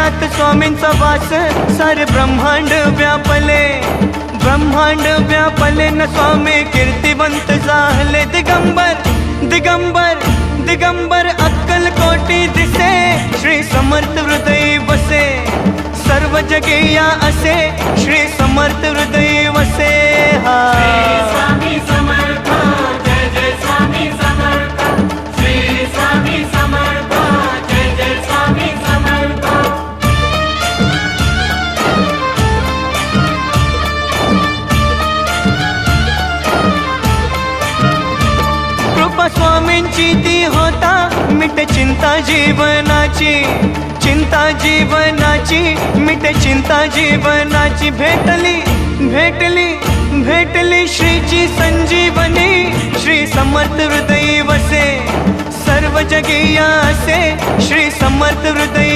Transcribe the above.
हृदयात स्वामींचा वास सारे ब्रह्मांड व्यापले, ब्रह्मांड व्यापले न स्वामी कीर्तिवंत झाले। दिगंबर दिगंबर दिगंबर अक्कल कोटी दिसे, श्री समर्थ हृदय वसे, सर्व जगेया असे श्री समर्थ हृदय वसे। हा स्वामी समर्थ, जय जय स्वामी समर्थ, श्री स्वामी समर्थ, जय जय स्वामी समर्थ। कृपा स्वामींची ती होता मिटे चिंता जीवनाची, चिंता जीवनाची मिटे चिंता जीवनाची। भेटली भेटली भेटली श्रीची संजीवनी, श्री समर्थ हृदय वसे, सर्व जगेया असे श्री समर्थ हृदय